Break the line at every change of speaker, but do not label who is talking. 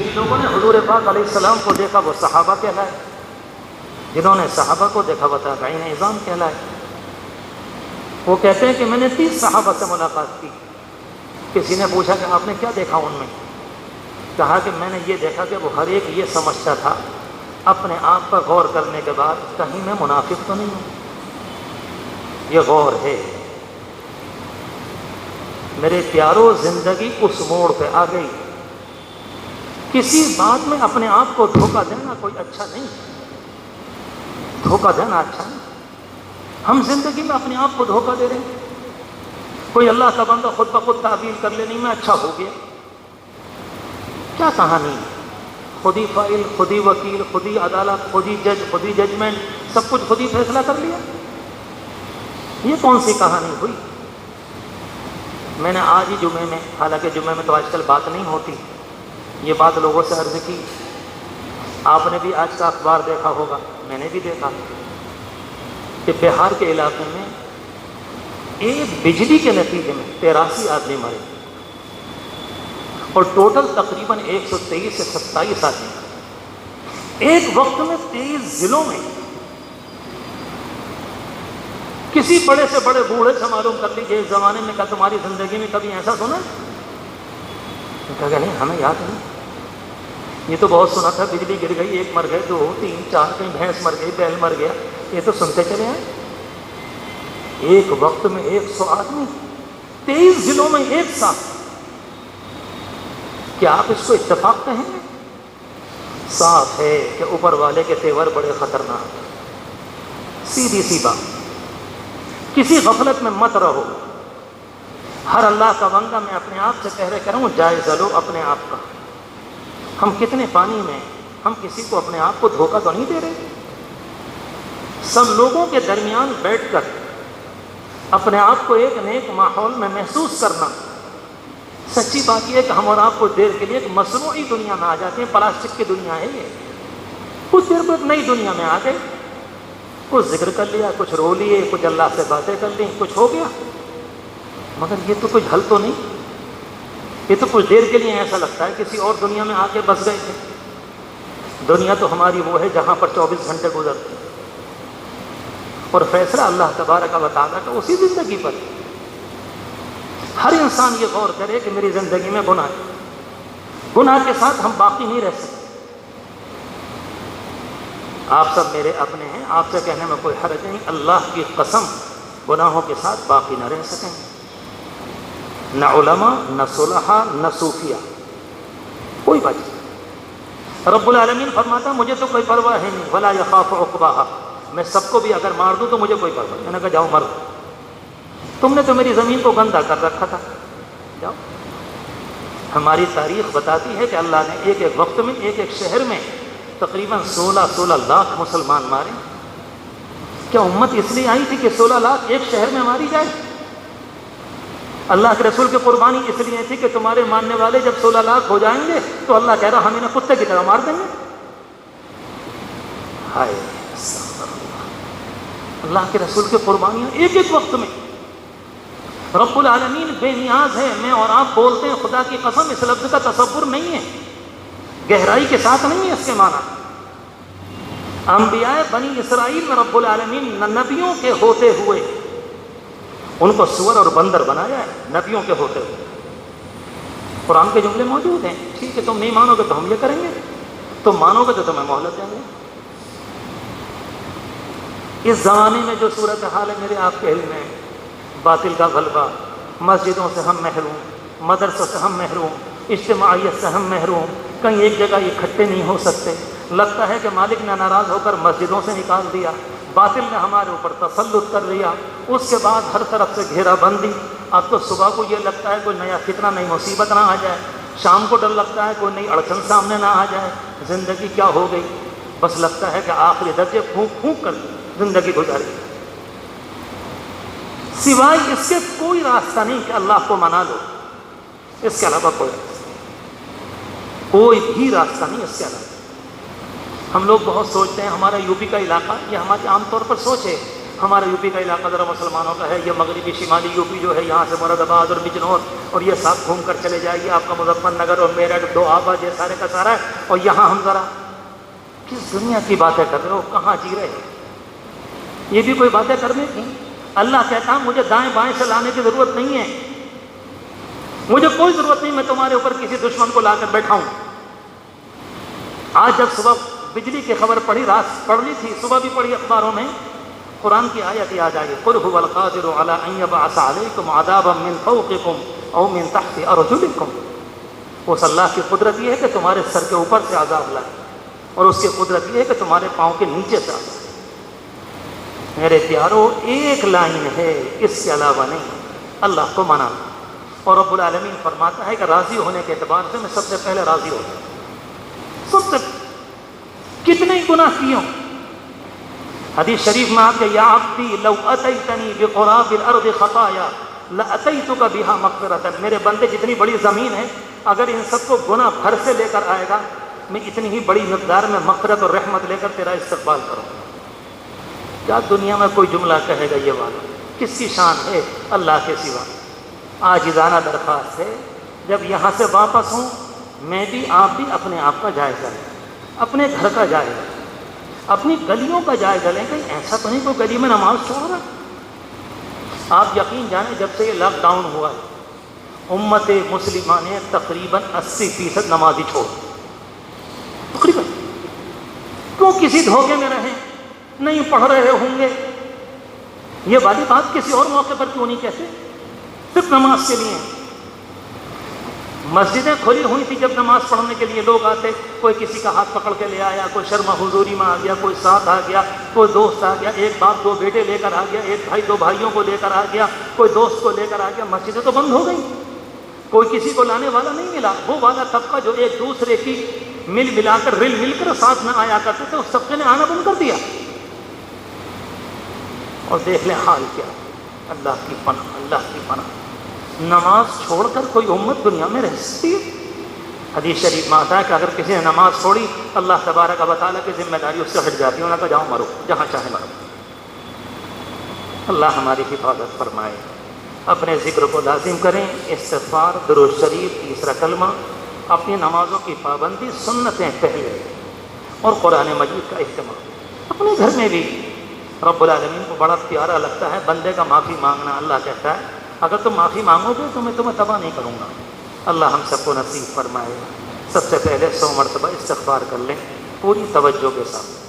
جن لوگوں نے حضور پاک علیہ السلام کو دیکھا وہ صحابہ کہلائے، جنہوں نے صحابہ کو دیکھا وہ تابعین اعظام کہلائے۔ وہ کہتے ہیں کہ میں نے 30 صحابہ سے ملاقات کی۔ کسی نے پوچھا کہ آپ نے کیا دیکھا ان میں؟ کہا کہ میں نے یہ دیکھا کہ وہ ہر ایک یہ سمجھتا تھا اپنے آپ پر غور کرنے کے بعد کہیں میں منافق تو نہیں ہوں۔ یہ غور ہے۔ میرے پیارو، زندگی اس موڑ پہ آ گئی، کسی بات میں اپنے آپ کو دھوکہ دینا کوئی اچھا نہیں، دھوکہ دینا اچھا نہیں۔ ہم زندگی میں اپنے آپ کو دھوکہ دے رہے ہیں۔ کوئی اللہ کا بندہ خود بخود تعبیر کر لے، نہیں میں اچھا ہو گیا۔ کیا کہانی؟ خود ہی فائل، خود ہی وکیل، خود ہی عدالت، خود ہی جج، خود ہی ججمنٹ، سب کچھ خود ہی فیصلہ کر لیا۔ یہ کون سی کہانی ہوئی؟ میں نے آج ہی جمعے میں، حالانکہ جمعے میں تو آج کل بات نہیں ہوتی، یہ بات لوگوں سے عرض کی۔ آپ نے بھی آج کا اخبار دیکھا ہوگا، میں نے بھی دیکھا کہ بہار کے علاقے میں ایک بجلی کے نتیجے میں 83 آدمی مرے اور ٹوٹل تقریباً 123 سے 27 آدمی مرے ایک وقت میں 23 ضلعوں میں۔ کسی بڑے سے بڑے بوڑھے سے معلوم کر لیجیے اس زمانے میں، کیا تمہاری زندگی میں کبھی ایسا سنا؟ کہا کہ نہیں، ہمیں یاد نہیں۔ یہ تو بہت سنا تھا، بجلی گر گئی، ایک مر گئے، 2 3 4، کہیں بھینس مر گئی، بیل مر گیا، یہ تو سنتے چلے ہیں۔ ایک وقت میں 100 آدمی 23 ضلعوں میں ایک ساتھ، کیا آپ اس کو اتفاق کہیں گے؟ صاف ہے کہ اوپر والے کے تیور بڑے خطرناک۔ سیدھی سی بات، کسی غفلت میں مت رہو۔ ہر اللہ کا بندہ، میں اپنے آپ سے کہہ کروں، جائزہ لو اپنے آپ کا۔ ہم کتنے پانی میں، ہم کسی کو اپنے آپ کو دھوکہ تو نہیں دے رہے؟ سب لوگوں کے درمیان بیٹھ کر اپنے آپ کو ایک نیک ماحول میں محسوس کرنا۔ سچی بات یہ ہے کہ ہم اور آپ کچھ دیر کے لیے ایک مصنوعی دنیا میں آ جاتے ہیں، پلاسٹک کی دنیا ہے یہ۔ کچھ دیر کو ایک نئی دنیا میں آ گئے، کچھ ذکر کر لیا، کچھ رو لیے، کچھ اللہ سے باتیں کر لی، کچھ ہو گیا، مگر یہ تو کچھ حل تو نہیں۔ یہ تو کچھ دیر کے لیے ایسا لگتا ہے کسی اور دنیا میں آ کے بس گئے تھے۔ دنیا تو ہماری وہ ہے جہاں پر 24 گھنٹے گزرتے ہیں، اور فیصلہ اللہ تبارک و تعالیٰ کا اسی زندگی پر۔ ہر انسان یہ غور کرے کہ میری زندگی میں گناہ ہے، گناہ کے ساتھ ہم باقی نہیں رہ سکتے۔ آپ سب میرے اپنے ہیں، آپ سے کہنے میں کوئی حرج نہیں، اللہ کی قسم گناہوں کے ساتھ باقی نہ رہ سکیں، نہ علماء، نہ صلحاء، نہ صوفیاء، کوئی بات نہیں۔ رب العالمین فرماتا مجھے تو کوئی پرواہ ہے نہیں، ولا یخاف عقباہا، میں سب کو بھی اگر مار دوں تو مجھے کوئی پرواہ نہیں۔ میں نے کہا جاؤ مر، تم نے تو میری زمین کو گندہ کر رکھا تھا، جاؤ۔ ہماری تاریخ بتاتی ہے کہ اللہ نے ایک ایک وقت میں ایک ایک شہر میں تقریباً 16 لاکھ مسلمان مارے۔ کیا امت اس لیے آئی تھی کہ 16 لاکھ ایک شہر میں ماری جائے؟ اللہ کے رسول کی قربانی اس لیے تھی کہ تمہارے ماننے والے جب 16 لاکھ ہو جائیں گے تو اللہ کہہ رہا ہم انہیں کتے کی طرح مار دیں گے۔ ہائے اللہ کے رسول کی قربانیاں ایک ایک وقت میں۔ رب العالمین بے نیاز ہے، میں اور آپ بولتے ہیں خدا کی قسم اس لفظ کا تصور نہیں ہے، گہرائی کے ساتھ نہیں ہے اس کے معنی۔ انبیاء بنی اسرائیل میں رب العالمین نبیوں کے ہوتے ہوئے ان کو سور اور بندر بنایا ہے، نبیوں کے ہوتے ہوئے۔ قرآن کے جملے موجود ہیں، ٹھیک ہے تم نہیں مانو گے تو ہم یہ کریں گے، تم مانو گے تو تمہیں مہلت دیں گے۔ اس زمانے میں جو صورتحال ہے میرے آپ کے علم میں، باطل کا غلبہ، مسجدوں سے ہم محروم، مدرسوں سے ہم محروم، اجتماعیت سے ہم محروم، کہیں ایک جگہ اکٹھے نہیں ہو سکتے۔ لگتا ہے کہ مالک نے ناراض ہو کر مسجدوں سے نکال دیا، باطل نے ہمارے اوپر تسلط کر لیا، اس کے بعد ہر طرف سے گھیرا بندی۔ اب تو صبح کو یہ لگتا ہے کوئی نیا فتنہ، نئی مصیبت نہ آ جائے، شام کو ڈر لگتا ہے کوئی نئی اڑچن سامنے نہ آ جائے۔ زندگی کیا ہو گئی؟ بس لگتا ہے کہ آخری درجے پھونک پھونک کر زندگی گزاری، سوائے اس کے کوئی راستہ نہیں کہ اللہ کو منا لو، اس کے علاوہ کوئی راستہ نہیں، کوئی بھی راستہ نہیں اس کے علاوہ۔ ہم لوگ بہت سوچتے ہیں، ہمارا یو پی کا علاقہ، یہ ہماری عام طور پر سوچ ہے، ہمارا یو پی کا علاقہ ذرا مسلمانوں کا ہے، یہ مغربی شمالی یو پی جو ہے، یہاں سے مراد آباد اور بجنور اور یہ سب گھوم کر چلے جائیے، آپ کا مظفر نگر اور میرٹھ دوآبا یہ سارے کا سارا ہے، اور یہاں ہم ذرا کس دنیا کی باتیں کر رہے ہو، کہاں جی رہے ہو؟ یہ بھی کوئی باتیں کرنے کی؟ اللہ کہتا ہے مجھے دائیں بائیں سے لانے کی ضرورت نہیں ہے، مجھے کوئی ضرورت نہیں میں تمہارے اوپر کسی دشمن کو لا کر بیٹھا ہوں۔ آج جب صبح بجلی کی خبر پڑھی، رات پڑھ لی تھی، صبح بھی پڑھی اخباروں میں، قرآن کی آیت یاد آئی، قل هو القادر على ان يبعث عليكم عذابا من فوقكم او من تحت ارجلكم۔ اس اللہ کی قدرت یہ ہے کہ تمہارے سر کے اوپر سے عذاب لائے، اور اس کی قدرت یہ ہے کہ تمہارے پاؤں کے نیچے سے عذاب۔ میرے پیارو ایک لائن ہے، اس کے علاوہ نہیں، اللہ کو مانا۔ اور رب العالمین فرماتا ہے کہ راضی ہونے کے اعتبار سے میں سب سے پہلے راضی ہوتا ہوں، سب سے کتنے ہی گناہ کیے ہوں۔ حدیث شریف میں آتے یا عبدی لو اتیتنی بقراب الارض خطایا لاتیتک بها مغفرۃ، میرے بندے جتنی بڑی زمین ہے اگر ان سب کو گناہ بھر سے لے کر آئے گا، میں اتنی ہی بڑی مقدار میں مغفرت اور رحمت لے کر تیرا استقبال کروں۔ کیا دنیا میں کوئی جملہ کہے گا یہ والا؟ کس کی شان ہے اللہ کے سوا؟ عاجزانہ درخواست ہے جب یہاں سے واپس ہوں میں بھی آپ بھی اپنے آپ کا جائزہ لیں، اپنے گھر کا جائزہ لیں، اپنی گلیوں کا جائزہ لیں، کہیں ایسا تو نہیں کوئی گلی میں نماز چھوڑ رہا۔ آپ یقین جانیں جب سے یہ لاک ڈاؤن ہوا ہے امت مسلمہ نے تقریباً 80% نمازی چھوڑ، تقریباً۔ کیوں کسی دھوکے میں رہیں، نہیں پڑھ رہے ہوں گے، یہ والی بات کسی اور موقع پر کیوں نہیں کہتے؟ صرف نماز کے لیے مسجدیں کھلی ہوئی تھی، جب نماز پڑھنے کے لیے لوگ آتے، کوئی کسی کا ہاتھ پکڑ کے لے آیا، کوئی شرما حضوری میں آ گیا، کوئی ساتھ آ گیا، کوئی دوست آ گیا، ایک باپ دو بیٹے لے کر آ گیا، ایک بھائی دو بھائیوں کو لے کر آ گیا، کوئی دوست کو لے کر آ گیا، مسجدیں تو بند ہو گئیں، کوئی کسی کو لانے والا نہیں ملا۔ وہ والا طبقہ جو ایک دوسرے کی مل ملا کر رل مل کر ساتھ میں آیا کرتے تھے، اس طبقے نے آنا بند کر دیا۔ اور دیکھ لیں حال کیا، اللہ کی پناہ، اللہ کی پناہ، نماز چھوڑ کر کوئی امت دنیا میں رہ سکتی ہے؟ حدیث شریف میں آتا ہے کہ اگر کسی نے نماز چھوڑی اللہ تبارک و تعالیٰ کی ذمہ داری اس سے ہٹ جاتی ہے، انہوں نے کہا جاؤ مرو جہاں چاہے مرو۔ اللہ ہماری حفاظت فرمائے۔ اپنے ذکر کو لازم کریں، استغفار، درود شریف، تیسرا کلمہ، اپنی نمازوں کی پابندی، سنتیں پہلے، اور قرآن مجید کا اہتمام۔ اپنے گھر میں بھی رب العالمین کو بڑا پیارا لگتا ہے بندے کا معافی مانگنا۔ اللہ کہتا ہے اگر تم معافی مانگو گے تو میں تمہیں تباہ نہیں کروں گا۔ اللہ ہم سب کو نصیب فرمائے۔ سب سے پہلے 100 مرتبہ استغفار کر لیں پوری توجہ کے ساتھ۔